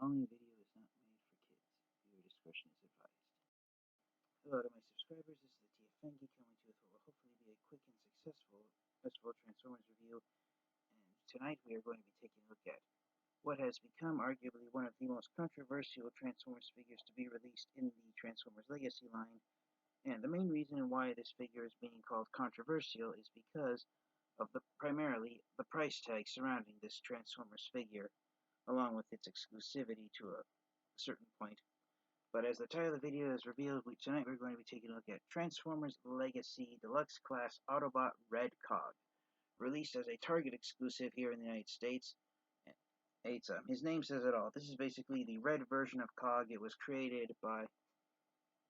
following video is not made for kids. Viewer discretion is advised. Hello to my subscribers, this is the TFNG coming to you with what will hopefully be a quick and successful Transformers review. And tonight we are going to be taking a look at what has become arguably one of the most controversial Transformers figures to be released in the Transformers Legacy line. And the main reason why this figure is being called controversial is because of primarily the price tag surrounding this Transformers figure, along with its exclusivity to a certain point. But as the title of the video has revealed, tonight we're going to be taking a look at Transformers Legacy Deluxe Class Autobot Red Cog, released as a Target exclusive here in the United States. His name says it all. This is basically the red version of Cog. It was created by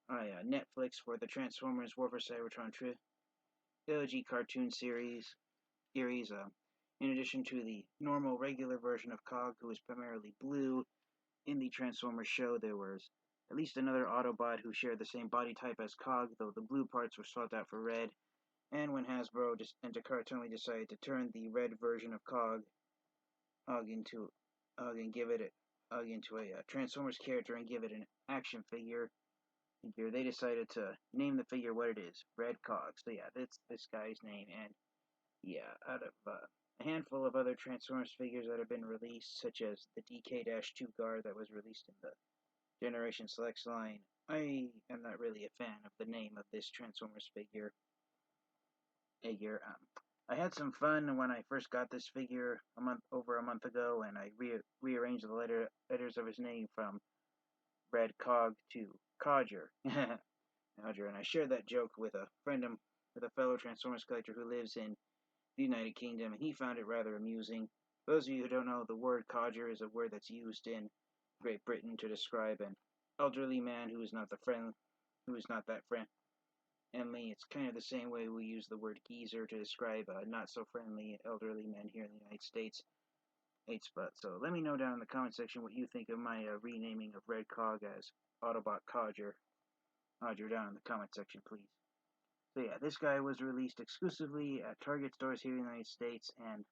Netflix for the Transformers War for Cybertron Trilogy cartoon series. In addition to the normal regular version of Cog, who is primarily blue. In the Transformers show, there was at least another Autobot who shared the same body type as Cog, though the blue parts were swapped out for red. And when Hasbro and Takara decided to turn the red version of Cog into a Transformers character and give it an action figure, they decided to name the figure what it is, Red Cog. So yeah, that's this guy's name. And yeah, out of a handful of other Transformers figures that have been released, such as the DK-2 guard that was released in the Generation Selects line, I am not really a fan of the name of this Transformers figure. I had some fun when I first got this figure over a month ago, and I rearranged the letters of his name from Red Cog to Codger. Codger, and I shared that joke with a fellow Transformers collector who lives in the United Kingdom, and he found it rather amusing. For those of you who don't know, the word codger is a word that's used in Great Britain to describe an elderly man who is not that friendly. It's kind of the same way we use the word geezer to describe not so friendly elderly men here in the United States. So let me know down in the comment section what you think of my renaming of Red Cog as Autobot Codger. Codger down in the comment section, please. So yeah, this guy was released exclusively at Target stores here in the United States, and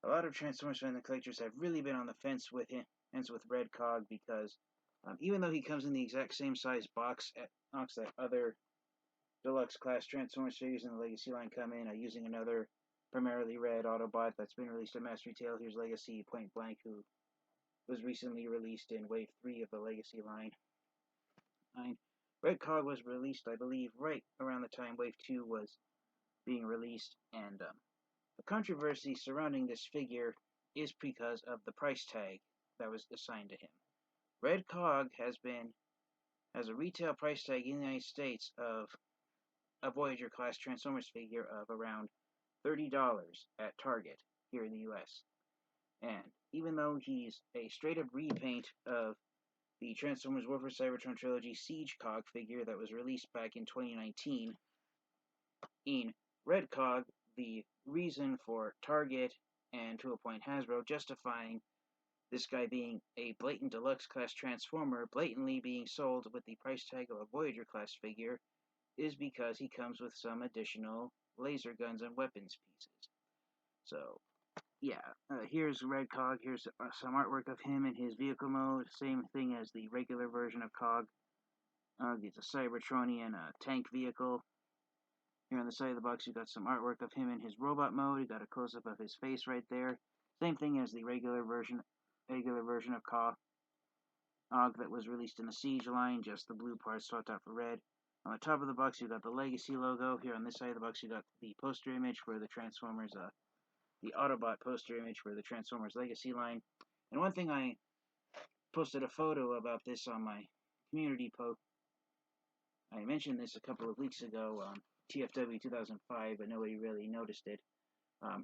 a lot of Transformers fans and collectors have really been on the fence with Red Cog, because even though he comes in the exact same size box that other deluxe class Transformers figures in the Legacy line come in, using another primarily red Autobot that's been released at mass retail. Here's Legacy Point Blank, who was recently released in Wave 3 of the Legacy line. Red Cog was released, I believe, right around the time Wave 2 was being released, and the controversy surrounding this figure is because of the price tag that was assigned to him. Red Cog has a retail price tag in the United States of a Voyager class Transformers figure of around $30 at Target here in the US. And even though he's a straight up repaint of the Transformers War for Cybertron Trilogy Siege Cog figure that was released back in 2019, in Red Cog, the reason for Target and to a point Hasbro justifying this guy being a blatant deluxe class Transformer blatantly being sold with the price tag of a Voyager class figure is because he comes with some additional laser guns and weapons pieces. So yeah, here's Red Cog. Here's some artwork of him in his vehicle mode. Same thing as the regular version of Cog. It's a Cybertronian tank vehicle. Here on the side of the box, you got some artwork of him in his robot mode. You got a close-up of his face right there. Same thing as the regular version of Cog that was released in the Siege line. Just the blue parts swapped out for red. On the top of the box, you got the Legacy logo. Here on this side of the box, you got the poster image for the Transformers. The Autobot poster image for the Transformers Legacy line. And one thing, I posted a photo about this on my community post. I mentioned this a couple of weeks ago, TFW 2005, but nobody really noticed it.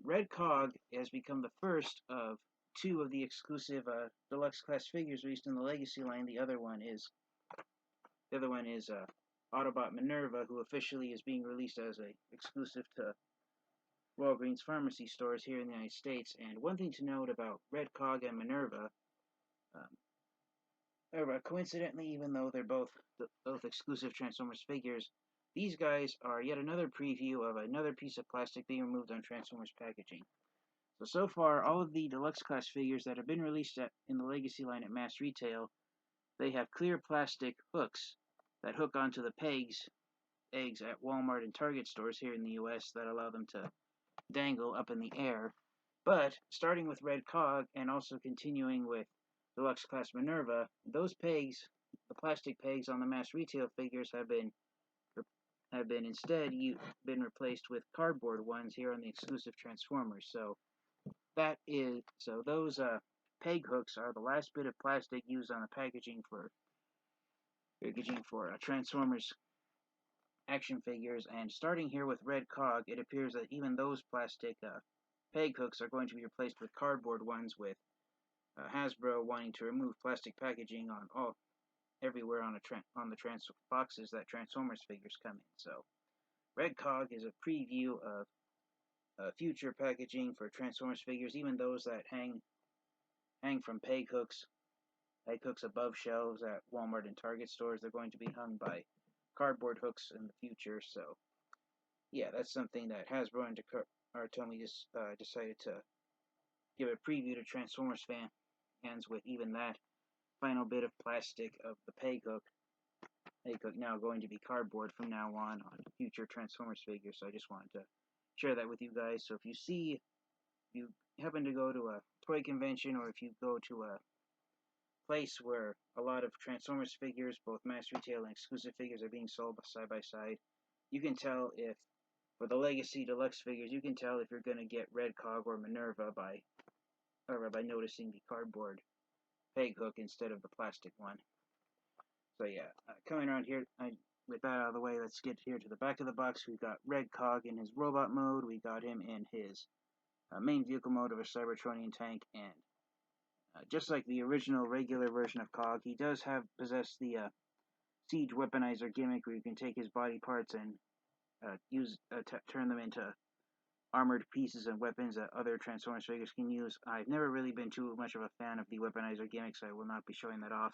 Red Cog has become the first of two of the exclusive deluxe class figures released in the Legacy line. The other one is Autobot Minerva, who officially is being released as a exclusive to Walgreens pharmacy stores here in the United States. And one thing to note about Red Cog and Minerva, coincidentally, even though they're both exclusive Transformers figures, these guys are yet another preview of another piece of plastic being removed on Transformers packaging. So far, all of the deluxe class figures that have been released in the Legacy line at mass retail, they have clear plastic hooks that hook onto the eggs at Walmart and Target stores here in the US that allow them to dangle up in the air. But starting with Red Cog and also continuing with Deluxe Class Minerva, those pegs, the plastic pegs on the mass retail figures, have been instead been replaced with cardboard ones here on the exclusive Transformers. So those peg hooks are the last bit of plastic used on the packaging for Transformers action figures. And starting here with Red Cog, it appears that even those plastic peg hooks are going to be replaced with cardboard ones, with Hasbro wanting to remove plastic packaging on everywhere on the boxes that Transformers figures come in. So Red Cog is a preview of future packaging for Transformers figures, even those that hang from peg hooks above shelves at Walmart and Target stores. They're going to be hung by cardboard hooks in the future. So yeah, that's something that Hasbro and Artomi just decided to give a preview to Transformers fans with even that final bit of plastic of the peg hook now going to be cardboard from now on future Transformers figures. So I just wanted to share that with you guys. So if you happen to go to a toy convention, or if you go to a place where a lot of Transformers figures, both mass retail and exclusive figures, are being sold side by side, you can tell if, for the Legacy Deluxe figures, you can tell if you're going to get Red Cog or Minerva by noticing the cardboard peg hook instead of the plastic one. So yeah, coming around here, with that out of the way, let's get here to the back of the box. We've got Red Cog in his robot mode. We got him in his main vehicle mode of a Cybertronian tank, and just like the original regular version of Cog, he does possess the Siege Weaponizer gimmick, where you can take his body parts and turn them into armored pieces and weapons that other Transformers figures can use. I've never really been too much of a fan of the Weaponizer gimmick, so I will not be showing that off.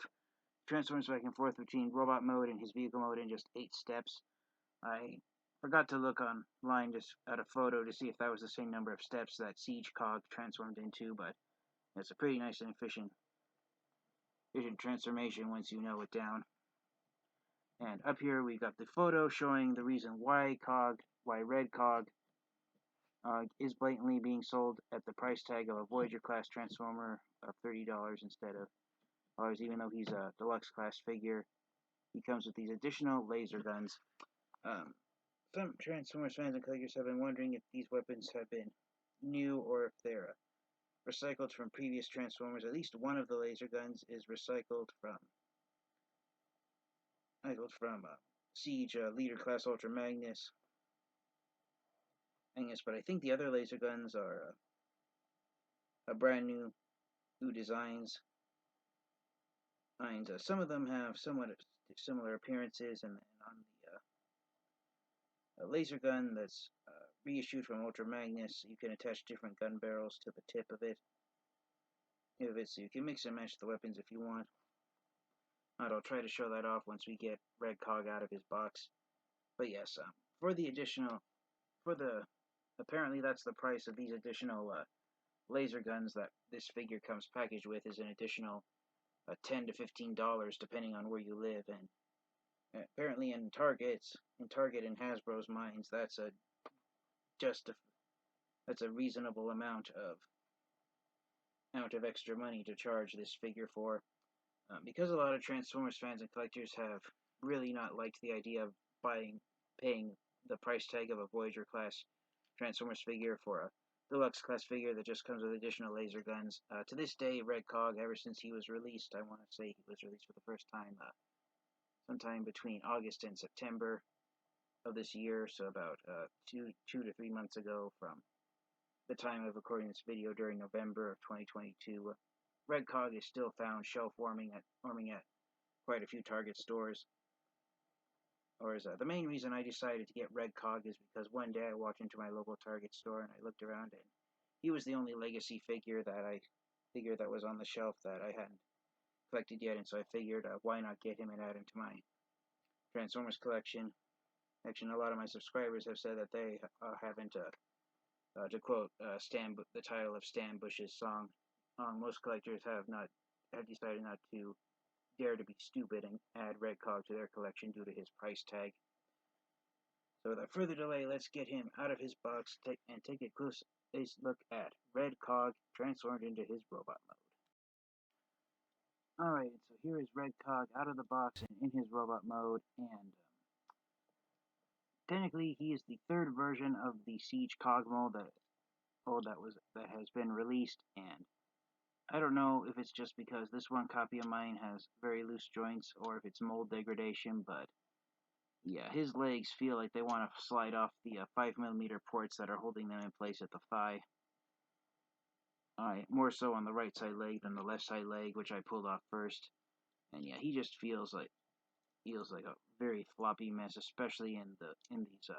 Transforms back and forth between robot mode and his vehicle mode in just 8 steps. I forgot to look online just at a photo to see if that was the same number of steps that Siege Cog transformed into, but it's a pretty nice and efficient transformation once you know it down. And up here we got the photo showing the reason why Red Cog is blatantly being sold at the price tag of a Voyager class Transformer of $30 instead of $, even though he's a deluxe class figure. He comes with these additional laser guns. Some Transformers fans and collectors have been wondering if these weapons have been new or if they're recycled from previous Transformers. At least one of the laser guns is recycled from Siege Leader Class Ultra Magnus, but I think the other laser guns are a brand new designs. Some of them have somewhat similar appearances, and on the laser gun that's reissued from Ultra Magnus, you can attach different gun barrels to the tip of it, so you can mix and match the weapons if you want. I'll try to show that off once we get Red Cog out of his box. But yes, apparently that's the price of these additional laser guns that this figure comes packaged with, is an additional $10 to $15 depending on where you live. And apparently in Target and Hasbro's minds, that's a reasonable amount of extra money to charge this figure for. Because a lot of Transformers fans and collectors have really not liked the idea of paying the price tag of a Voyager class Transformers figure for a deluxe class figure that just comes with additional laser guns. To this day, Red Cog, ever since he was released, I want to say he was released for the first time sometime between August and September of this year, so about 2 to 3 months ago from the time of recording this video during November of 2022. Red Cog is still found shelf warming at quite a few Target stores. The main reason I decided to get Red Cog is because one day I walked into my local Target store and I looked around, and he was the only Legacy figure that was on the shelf that I hadn't collected yet, and so I figured why not get him and add him to my Transformers collection. Actually, a lot of my subscribers have said that they haven't To quote the title of Stan Bush's song, most collectors have decided not to dare to be stupid and add Red Cog to their collection due to his price tag. So without further delay, let's get him out of his box and take a close look at Red Cog transformed into his robot mode. Alright, so here is Red Cog out of the box and in his robot mode, and technically he is the third version of the Siege Cog mold that has been released, and I don't know if it's just because this one copy of mine has very loose joints or if it's mold degradation, but yeah, his legs feel like they want to slide off the 5mm ports that are holding them in place at the thigh. More so on the right side leg than the left side leg, which I pulled off first. And yeah, he just feels like a very floppy mess, especially in these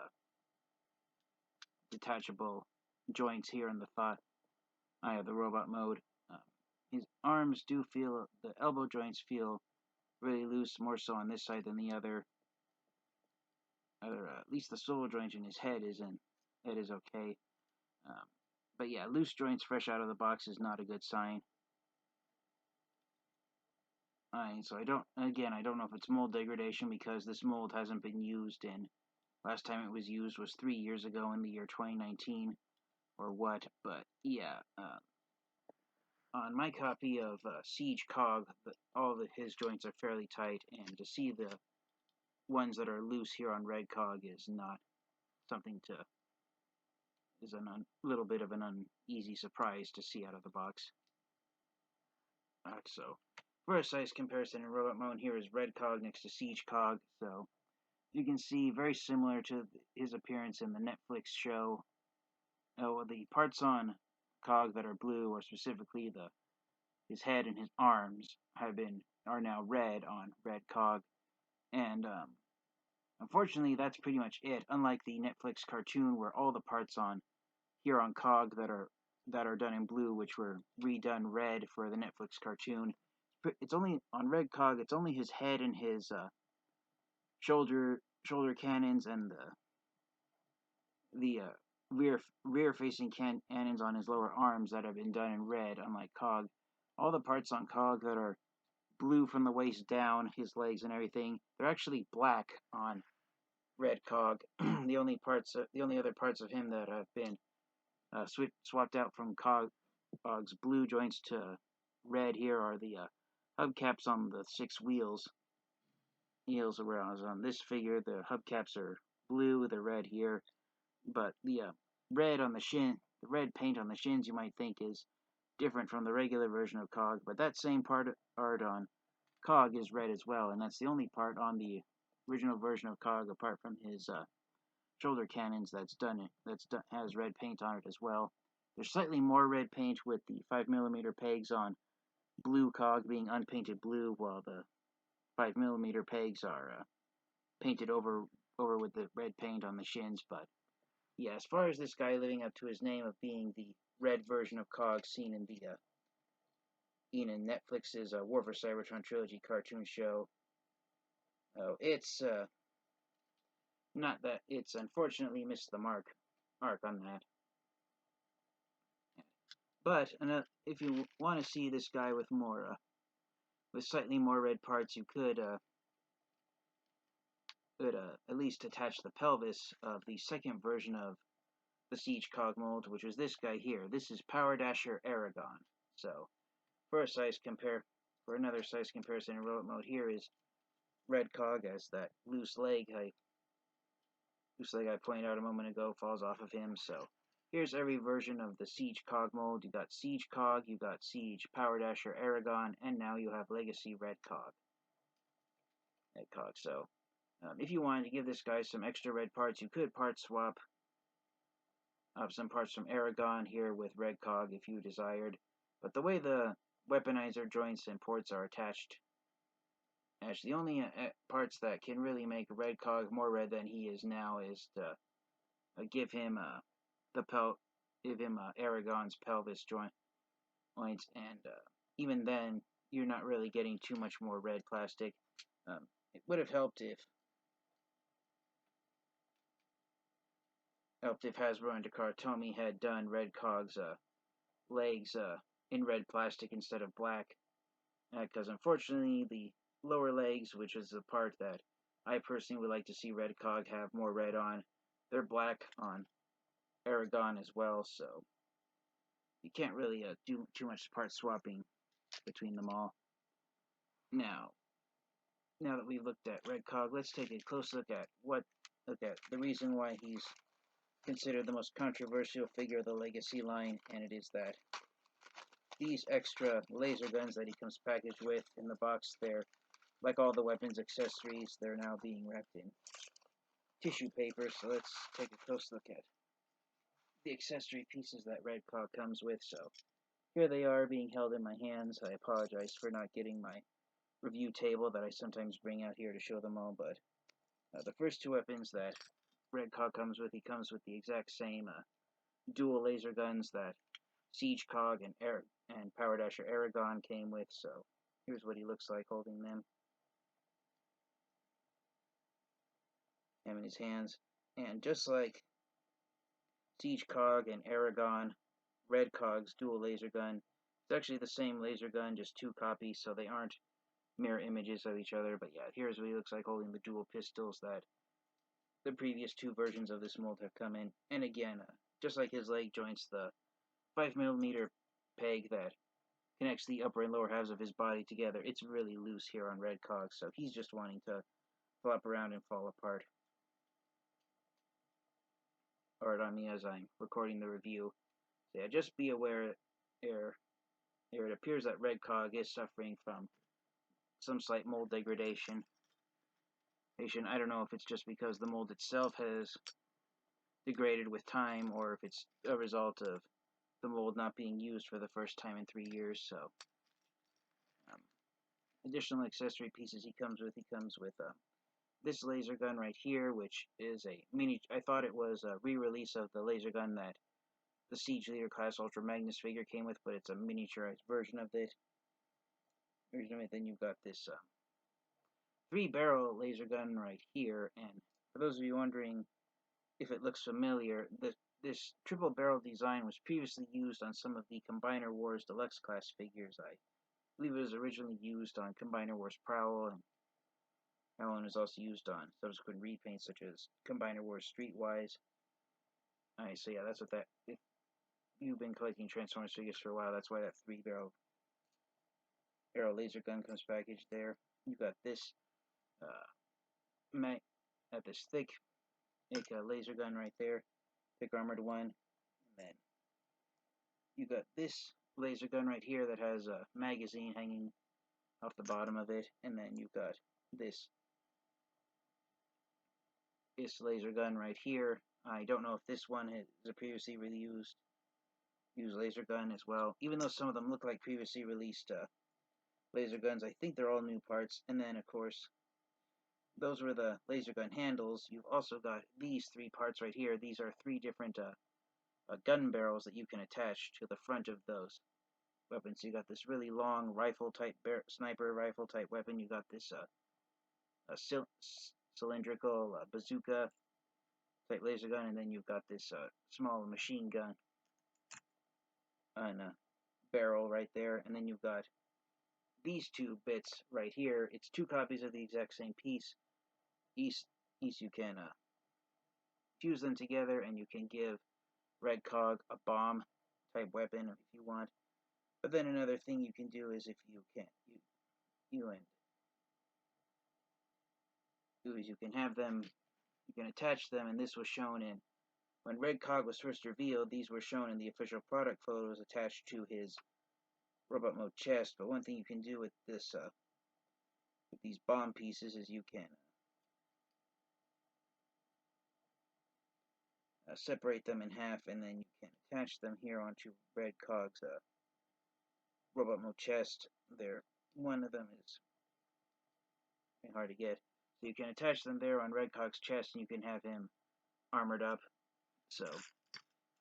detachable joints here in the thigh. I have the robot mode. His arms the elbow joints feel really loose, more so on this side than the other. At least the sole joint in his head is okay. But yeah, loose joints fresh out of the box is not a good sign. So I don't know if it's mold degradation because this mold hasn't been used last time it was used was 3 years ago in the year 2019 or what, but yeah, on my copy of Siege Cog, all of his joints are fairly tight, and to see the ones that are loose here on Red Cog is not something is a little bit of an uneasy surprise to see out of the box. So, for a size comparison in robot mode, here is Red Cog next to Siege Cog, so you can see very similar to his appearance in the Netflix show. The parts on Cog that are blue, or specifically his head and his arms, are now red on Red Cog, and unfortunately that's pretty much it. Unlike the Netflix cartoon, where all the parts on Cog that are done in blue, which were redone red for the Netflix cartoon, it's only on Red Cog. It's only his head and his shoulder cannons and the rear facing cannons on his lower arms that have been done in red. Unlike Cog, all the parts on Cog that are blue from the waist down, his legs and everything, they're actually black on Red Cog. The only other parts of him that have been swapped out from Cog's blue joints to red here are the hubcaps on the 6 wheels. Whereas on this figure, the hubcaps are blue, they're red here, but the red paint on the shins, you might think is different from the regular version of Cog, but that same part on Cog is red as well, and that's the only part on the original version of Cog, apart from his shoulder cannons, has red paint on it as well. There's slightly more red paint with the 5mm pegs on blue Cog being unpainted blue, while the 5mm pegs are painted over with the red paint on the shins. But yeah, as far as this guy living up to his name of being the red version of Cog seen in Netflix's War for Cybertron Trilogy cartoon show, it's unfortunately missed the mark on that. But if you want to see this guy with slightly more red parts, you could at least attach the pelvis of the second version of the Siege Cog mold, which is this guy here. This is Power Dasher Aragon. So, for another size comparison in robot mode, here is Red Cog as that loose leg I pointed out a moment ago falls off of him. So, here's every version of the Siege Cog mold. You got Siege Cog, you got Siege Power Dasher Aragon, and now you have Legacy Red Cog. So, if you wanted to give this guy some extra red parts, you could part swap some parts from Aragon here with Red Cog if you desired. But the way the weaponizer joints and ports are attached, actually the only parts that can really make Red Cog more red than he is now is to give him Aragon's pelvis joints, and even then you're not really getting too much more red plastic. It would have helped if helped if Hasbro and Takara had done Red Cog's legs in red plastic instead of black. Because unfortunately, the lower legs, which is the part that I personally would like to see Red Cog have more red on, they're black on Aragon as well, so you can't really do too much part swapping between them all. Now that we've looked at Red Cog, let's take a close look at the reason why he's considered the most controversial figure of the Legacy line, and it is that these extra laser guns that he comes packaged with in the box, they're like all the weapons accessories, they're now being wrapped in tissue paper. So let's take a close look at the accessory pieces that Red Cog comes with. So here they are being held in my hands. I apologize for not getting my review table that I sometimes bring out here to show them all, but the first two weapons that Red Cog comes with, he comes with the exact same dual laser guns that Siege Cog and Power Dasher Aragon came with. So here's what he looks like holding them in his hands. And just like Siege Cog and Aragon, Red Cog's dual laser gun, it's actually the same laser gun, just two copies, so they aren't mirror images of each other. But yeah, here's what he looks like holding the dual pistols that the previous two versions of this mold have come in. And again, just like his leg joints, the 5mm peg that connects the upper and lower halves of his body together, it's really loose here on Red Cog, so he's just wanting to flop around and fall apart. Or on me as I'm recording the review. So yeah, just be aware here it appears that Red Cog is suffering from some slight mold degradation. I don't know if it's just because the mold itself has degraded with time, or if it's a result of the mold not being used for the first time in 3 years. So additional accessory pieces he comes with this laser gun right here, which is a mini. I thought it was a re-release of the laser gun that the Siege Leader class Ultra Magnus figure came with, but it's a miniaturized version of it. Then you've got this 3-barrel laser gun right here, and for those of you wondering if it looks familiar, this triple barrel design was previously used on some of the Combiner Wars Deluxe class figures. I believe it was originally used on Combiner Wars Prowl, and that one was also used on subsequent repaints such as Combiner Wars Streetwise. Alright, so yeah, that's what that. If you've been collecting Transformers figures for a while, that's why that 3-barrel laser gun comes packaged there. You've got this this thick laser gun right there, thick armored one, and then you got this laser gun right here that has a magazine hanging off the bottom of it, and then you've got this laser gun right here. I don't know if this one is a previously used laser gun as well, even though some of them look like previously released laser guns. I think they're all new parts. And then of course, those were the laser gun handles. You've also got these 3 parts right here. These are 3 different gun barrels that you can attach to the front of those weapons. So you got this really long rifle type sniper rifle type weapon. You got this cylindrical bazooka type laser gun, and then you've got this small machine gun and a barrel right there, and then you've got these 2 bits right here. It's 2 copies of the exact same piece. Each you can fuse them together, and you can give Red Cog a bomb type weapon if you want. But then another thing you can do is, if you can, you can have them, you can attach them, and this was shown in, when Red Cog was first revealed, these were shown in the official product photos attached to his robot mode chest. But one thing you can do with this, with these bomb pieces, is you can separate them in half, and then you can attach them here onto Red Cog's robot mode chest. One of them is hard to get, so you can attach them there on Red Cog's chest, and you can have him armored up. So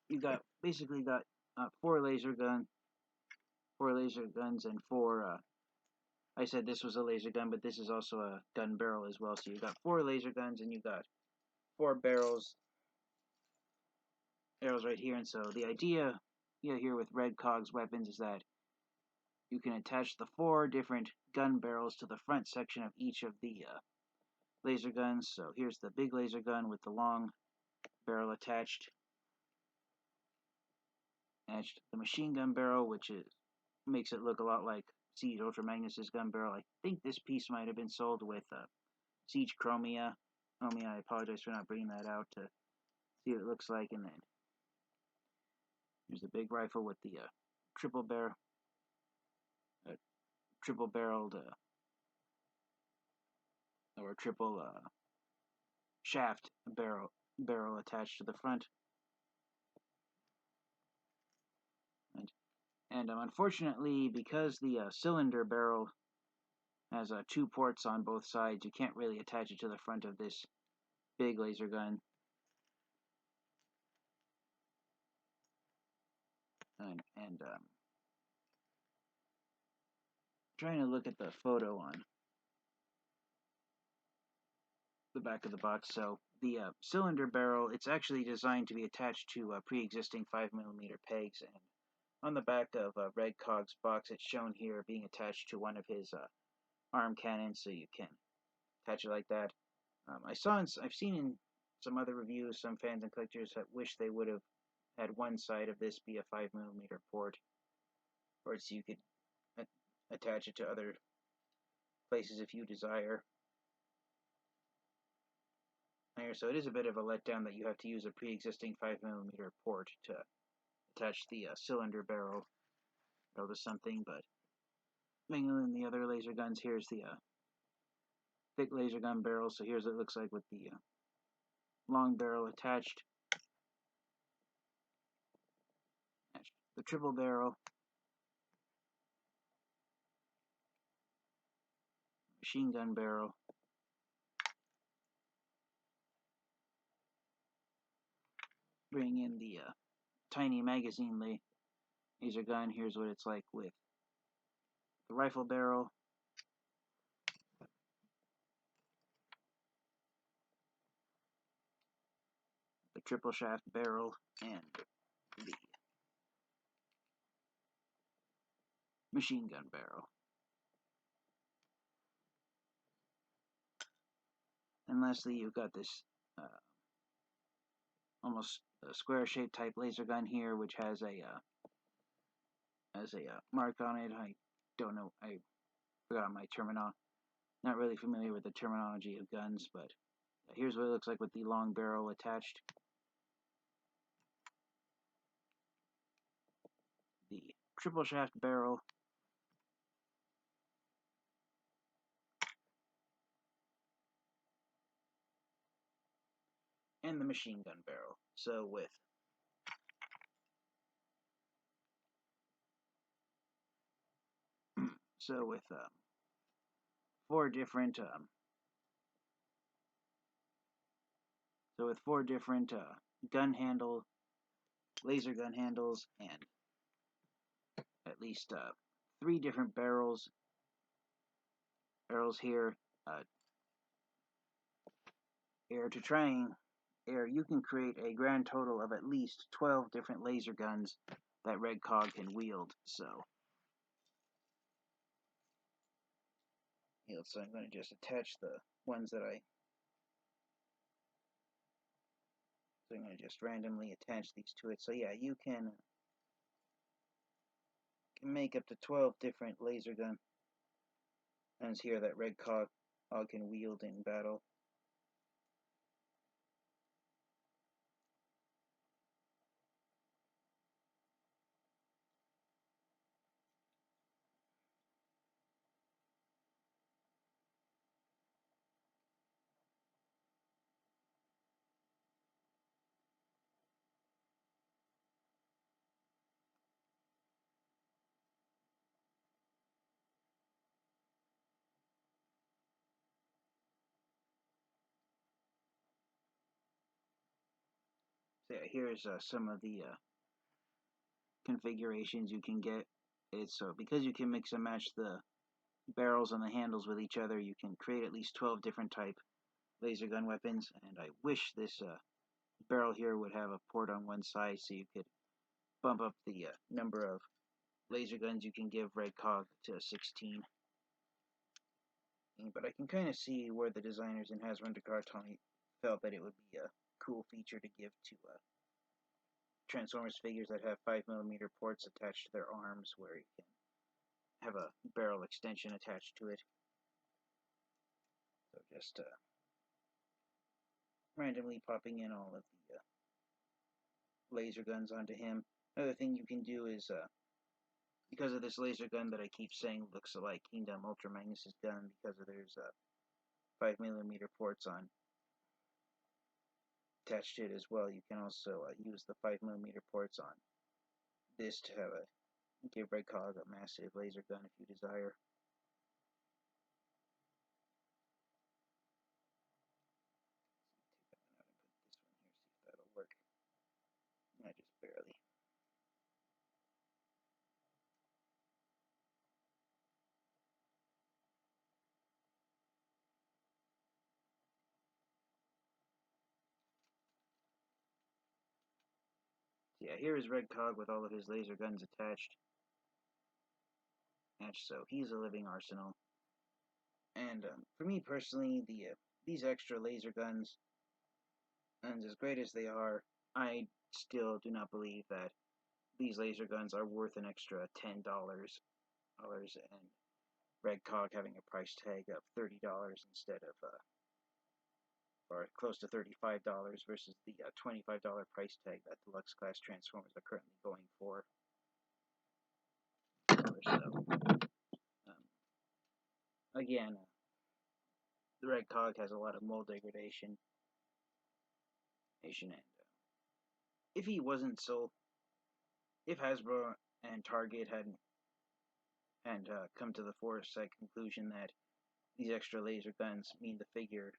you basically got 4 laser guns and 4. I said this was a laser gun, but this is also a gun barrel as well. So you got 4 laser guns, and you got 4 barrels arrows right here, and so the idea here with Red Cog's weapons is that you can attach the 4 different gun barrels to the front section of each of the laser guns. So here's the big laser gun with the long barrel attached. The machine gun barrel, which makes it look a lot like Siege Ultra Magnus's gun barrel. I think this piece might have been sold with Siege Chromia. I apologize for not bringing that out to see what it looks like. And then here's the big rifle with the triple barreled or triple shaft barrel attached to the front. And unfortunately, because the cylinder barrel has 2 ports on both sides, you can't really attach it to the front of this big laser gun. And trying to look at the photo on the back of the box. So the cylinder barrel, it's actually designed to be attached to pre-existing 5mm pegs, and on the back of Red Cog's box, it's shown here being attached to one of his arm cannons, so you can attach it like that. I've seen in some other reviews, some fans and collectors that wish they would have had one side of this be a 5mm port, or so you could attach it to other places if you desire. So it is a bit of a letdown that you have to use a pre-existing 5mm port to attach the cylinder barrel to something, but mainly in the other laser guns, here's the thick laser gun barrel, so here's what it looks like with the long barrel attached. The triple barrel, machine gun barrel, bring in the tiny magazine laser gun. Here's what it's like with the rifle barrel, the triple shaft barrel, and the machine gun barrel. And lastly, you've got this almost square-shaped type laser gun here, which has a mark on it. I don't know. I forgot my terminology. Not really familiar with the terminology of guns, but here's what it looks like with the long barrel attached. The triple shaft barrel, and the machine gun barrel. So with four different laser gun handles, and at least 3 different barrels here, you can create a grand total of at least 12 different laser guns that Red Cog can wield. So I'm going to just attach the ones that so I'm going to just randomly attach these to it. So yeah, you can make up to 12 different laser guns here that Red Cog can wield in battle. So yeah, here's some of the configurations you can get. So because you can mix and match the barrels and the handles with each other, you can create at least 12 different type laser gun weapons. And I wish this barrel here would have a port on one side, so you could bump up the number of laser guns you can give Red Cog to 16. But I can kind of see where the designers in Hasbro Takara felt that it would be a cool feature to give to Transformers figures that have 5mm ports attached to their arms, where you can have a barrel extension attached to it. So just randomly popping in all of the laser guns onto him. Another thing you can do is, because of this laser gun that I keep saying looks like Kingdom Ultra Magnus' gun, because of there's 5mm ports on attached to it as well, you can also use the 5mm ports on this to have give Red Cog a massive laser gun if you desire. Take that one out and put this one here, see if that'll work. Just barely. Yeah, here is Red Cog with all of his laser guns attached. So he's a living arsenal. And for me personally, these extra laser guns, and as great as they are, I still do not believe that these laser guns are worth an extra $10, and Red Cog having a price tag of $30 instead of, or close to $35 versus the $25 price tag that deluxe class Transformers are currently going for. So, again, the Red Cog has a lot of mold degradation, and if he wasn't so, if Hasbro and Target hadn't come to the foresight conclusion that these extra laser guns mean the figure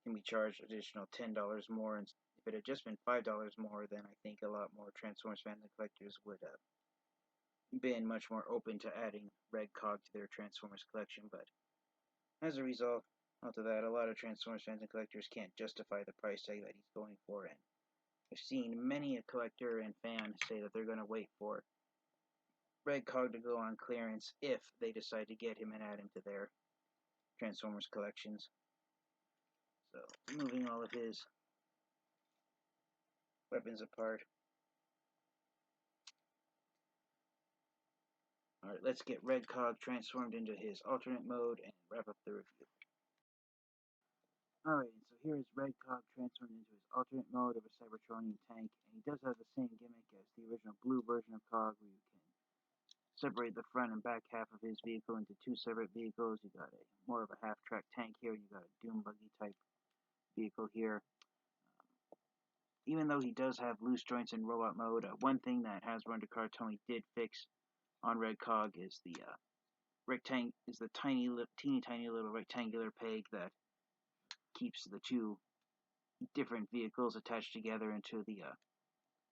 can be charged additional $10 more, and if it had just been $5 more, then I think a lot more Transformers fans and collectors would have been much more open to adding Red Cog to their Transformers collection. But as a result of that, a lot of Transformers fans and collectors can't justify the price tag that he's going for, and I've seen many a collector and fan say that they're going to wait for Red Cog to go on clearance if they decide to get him and add him to their Transformers collections. So, moving all of his weapons apart. Alright, let's get Red Cog transformed into his alternate mode and wrap up the review. Alright, so here is Red Cog transformed into his alternate mode of a Cybertronian tank, and he does have the same gimmick as the original blue version of Cog, where you can separate the front and back half of his vehicle into two separate vehicles. You got more of a half-track tank here, you got a Doom Buggy type vehicle here. Even though he does have loose joints in robot mode, one thing that Hasbro Takara did fix on Red Cog is the teeny tiny little rectangular peg that keeps the two different vehicles attached together into the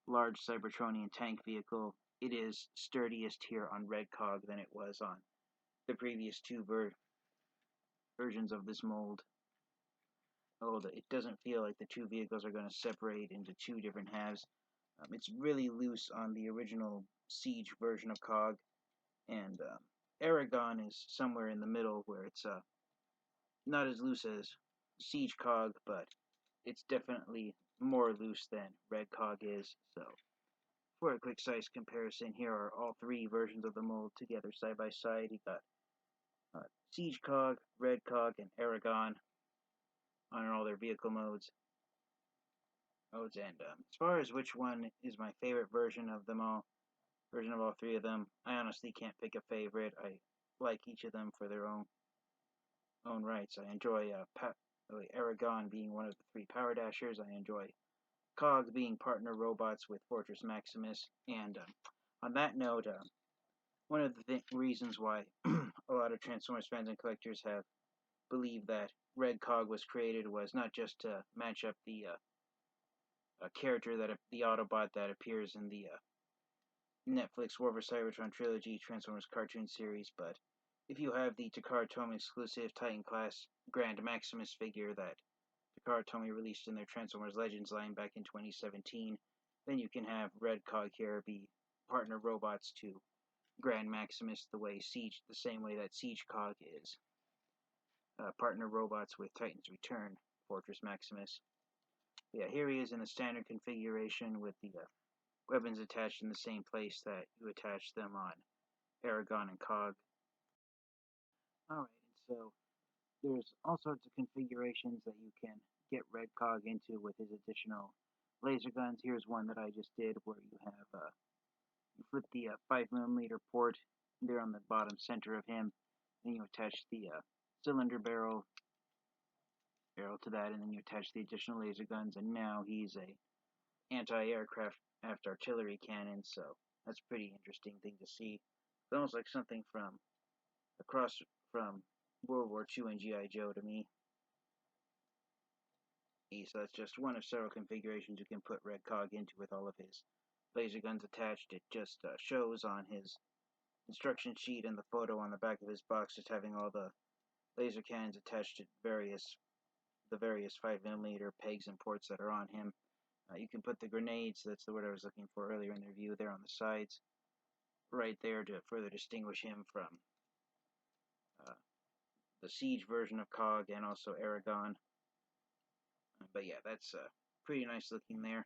large Cybertronian tank vehicle. It is sturdiest here on Red Cog than it was on the previous two versions of this mold. It doesn't feel like the two vehicles are going to separate into two different halves. It's really loose on the original Siege version of Cog, and Aragon is somewhere in the middle, where it's not as loose as Siege Cog, but it's definitely more loose than Red Cog is. So, for a quick size comparison, here are all three versions of the mold together side by side. You got Siege Cog, Red Cog, and Aragon on all their vehicle modes. And as far as which one is my favorite version of all three of them, I honestly can't pick a favorite. I like each of them for their own rights. I enjoy Aragon being one of the three Power Dashers. I enjoy Cog being partner robots with Fortress Maximus. And on that note, one of the reasons why a lot of Transformers fans and collectors have believed that Red Cog was created was not just to match up the character, the Autobot that appears in the Netflix War for Cybertron Trilogy Transformers cartoon series, but if you have the Takara exclusive Titan class Grand Maximus figure that card Tomy released in their Transformers Legends line back in 2017. Then you can have Red Cog here be partner robots to Grand Maximus the same way that Siege Cog is. Partner robots with Titan's Return, Fortress Maximus. Yeah, here he is in the standard configuration with the weapons attached in the same place that you attach them on Aragon and Cog. Alright, and so there's all sorts of configurations that you can get Red Cog into with his additional laser guns. Here's one that I just did where you have you flip the 5mm port there on the bottom center of him, then you attach the cylinder barrel to that, and then you attach the additional laser guns, and now he's a anti-aircraft artillery cannon. So that's a pretty interesting thing to see. It's almost like something from World War II and G.I. Joe to me. So that's just one of several configurations you can put Red Cog into with all of his laser guns attached. It just shows on his instruction sheet and the photo on the back of his box, just having all the laser cannons attached to the various 5mm pegs and ports that are on him. You can put the grenades, that's the word I was looking for earlier in the review, there on the sides, right there to further distinguish him from the Siege version of Cog and also Aragon. But yeah, that's pretty nice looking there.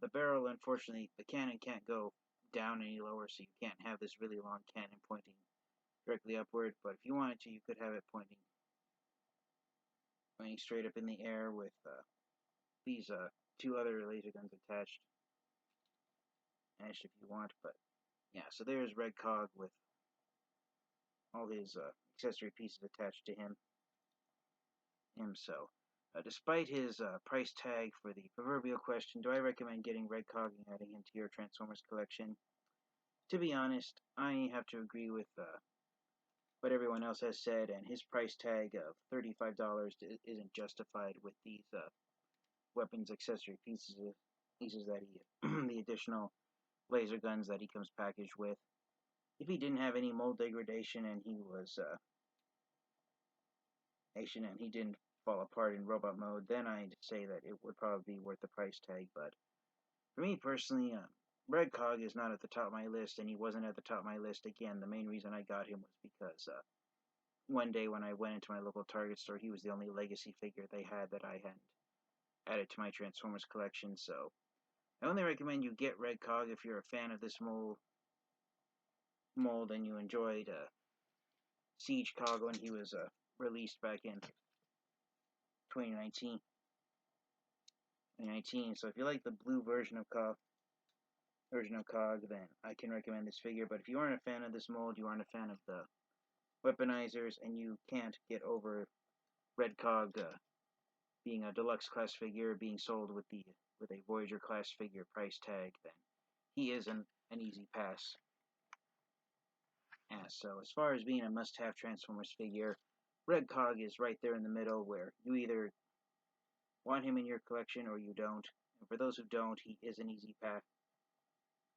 The barrel, unfortunately, the cannon can't go down any lower, so you can't have this really long cannon pointing directly upward. But if you wanted to, you could have it pointing straight up in the air with these two other laser guns attached if you want. But yeah, so there's Red Cog with all his accessory pieces attached to him. So despite his price tag for the proverbial question, do I recommend getting Red Cog and adding him to your Transformers collection? To be honest, I have to agree with what everyone else has said, and his price tag of $35 isn't justified with these weapons accessory pieces that he the additional laser guns that he comes packaged with. If he didn't have any mold degradation and he was he didn't fall apart in robot mode, then I'd say that it would probably be worth the price tag. But for me personally, Red Cog is not at the top of my list, and he wasn't at the top of my list. Again, the main reason I got him was because one day when I went into my local Target store, he was the only Legacy figure they had that I hadn't added to my Transformers collection. So I only recommend you get Red Cog if you're a fan of this mold and you enjoyed Siege Cog when he was released back in 2019. So if you like the blue version of Cog, then I can recommend this figure. But if you aren't a fan of this mold, you aren't a fan of the weaponizers, and you can't get over Red Cog being a deluxe class figure being sold with a Voyager class figure price tag, then he is an easy pass. So as far as being a must-have Transformers figure, Red Cog is right there in the middle, where you either want him in your collection or you don't. And for those who don't, he is an easy pass,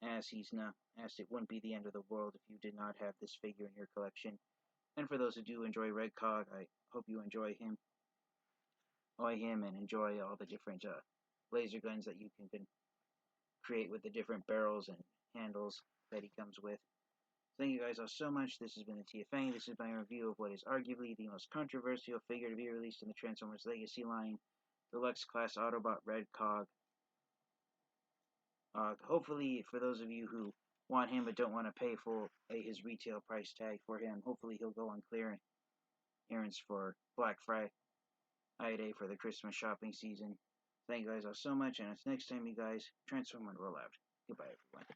as it wouldn't be the end of the world if you did not have this figure in your collection. And for those who do enjoy Red Cog, I hope you enjoy him and enjoy all the different laser guns that you can create with the different barrels and handles that he comes with. Thank you guys all so much. This has been the TFA. This is my review of what is arguably the most controversial figure to be released in the Transformers Legacy line, Deluxe Class Autobot Red Cog. Hopefully, for those of you who want him but don't want to pay full his retail price tag for him, hopefully he'll go on clearance for Black Friday for the Christmas shopping season. Thank you guys all so much, and until next time, you guys, transform and roll out. Goodbye, everyone.